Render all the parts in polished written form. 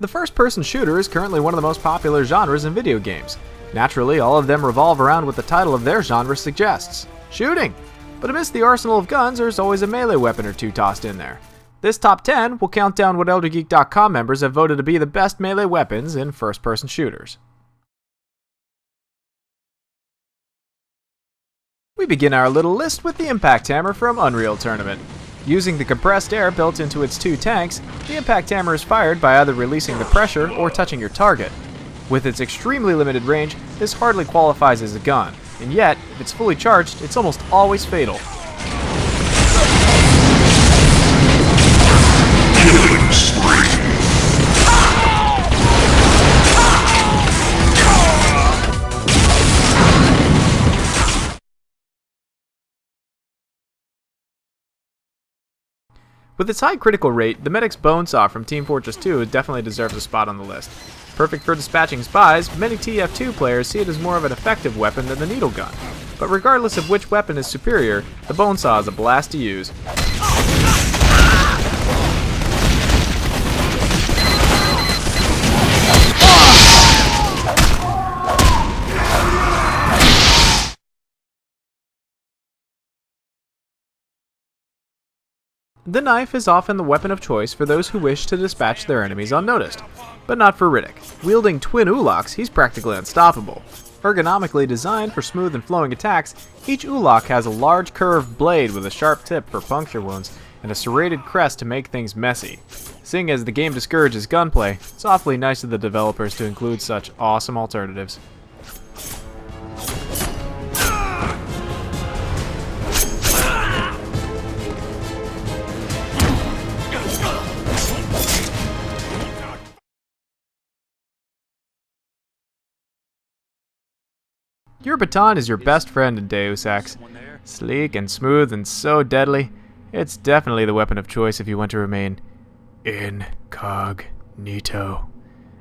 The first-person shooter is currently one of the most popular genres in video games. Naturally, all of them revolve around what the title of their genre suggests: shooting. But amidst the arsenal of guns, there's always a melee weapon or two tossed in there. This top 10 will count down what elder-geek.com members have voted to be the best melee weapons in first-person shooters. We begin our little list with the Impact Hammer from Unreal Tournament. Using the compressed air built into its two tanks, the Impact Hammer is fired by either releasing the pressure or touching your target. With its extremely limited range, this hardly qualifies as a gun, and yet, if it's fully charged, it's almost always fatal. Killing spree. With its high critical rate, the Medic's Bone Saw from Team Fortress 2 definitely deserves a spot on the list. Perfect for dispatching spies, many TF2 players see it as more of an effective weapon than the needle gun. But regardless of which weapon is superior, the Bone Saw is a blast to use. The knife is often the weapon of choice for those who wish to dispatch their enemies unnoticed, but not for Riddick. Wielding twin ulocks, he's practically unstoppable. Ergonomically designed for smooth and flowing attacks, each ulock has a large curved blade with a sharp tip for puncture wounds and a serrated crest to make things messy. Seeing as the game discourages gunplay, it's awfully nice of the developers to include such awesome alternatives. Your Baton is your best friend in Deus Ex. Sleek and smooth and so deadly, it's definitely the weapon of choice if you want to remain incognito.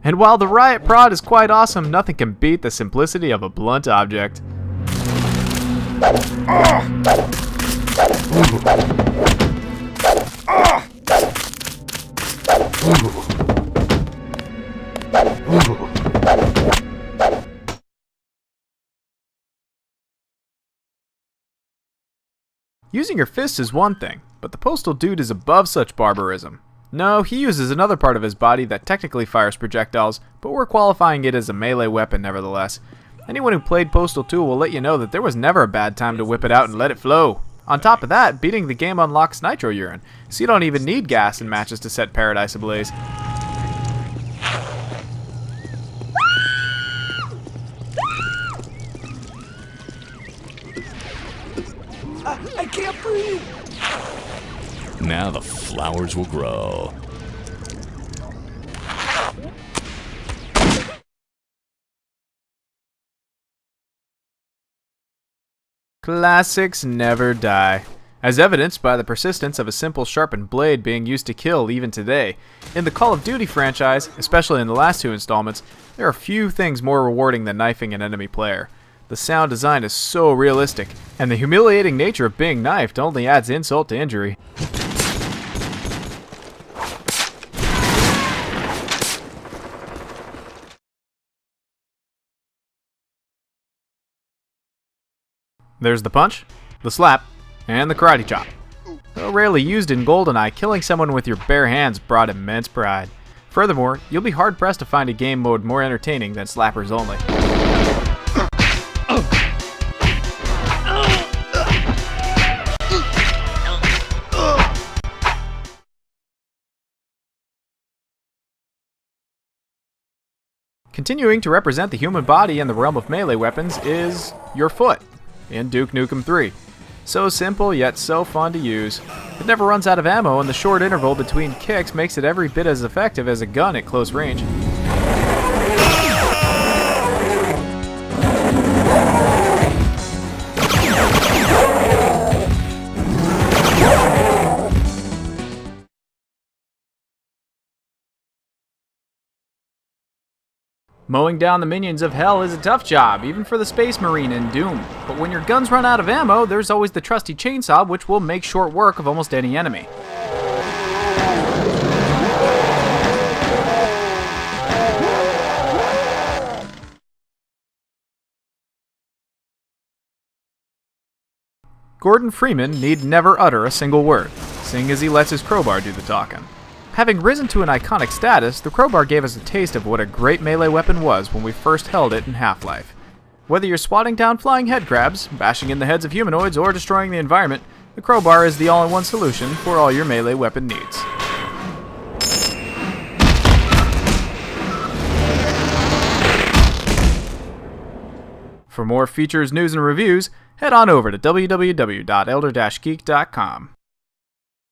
And while the riot prod is quite awesome, nothing can beat the simplicity of a blunt object. Using your fists is one thing, but the Postal dude is above such barbarism. No, he uses another part of his body that technically fires projectiles, but we're qualifying it as a melee weapon nevertheless. Anyone who played Postal 2 will let you know that there was never a bad time to whip it out and let it flow. On top of that, beating the game unlocks nitro urine, so you don't even need gas in matches to set paradise ablaze. I can't breathe! Now the flowers will grow. Classics never die, as evidenced by the persistence of a simple sharpened blade being used to kill even today. In the Call of Duty franchise, especially in the last two installments, there are few things more rewarding than knifing an enemy player. The sound design is so realistic, and the humiliating nature of being knifed only adds insult to injury. There's the punch, the slap, and the karate chop. Though rarely used in Goldeneye, killing someone with your bare hands brought immense pride. Furthermore, you'll be hard-pressed to find a game mode more entertaining than slappers only. Continuing to represent the human body in the realm of melee weapons is your foot in Duke Nukem 3. So simple, yet so fun to use. It never runs out of ammo, and the short interval between kicks makes it every bit as effective as a gun at close range. Mowing down the minions of hell is a tough job, even for the Space Marine in Doom. But when your guns run out of ammo, there's always the trusty chainsaw, which will make short work of almost any enemy. Gordon Freeman need never utter a single word, seeing as he lets his crowbar do the talking. Having risen to an iconic status, the crowbar gave us a taste of what a great melee weapon was when we first held it in Half-Life. Whether you're swatting down flying head crabs, bashing in the heads of humanoids, or destroying the environment, the crowbar is the all-in-one solution for all your melee weapon needs. For more features, news, and reviews, head on over to www.elder-geek.com.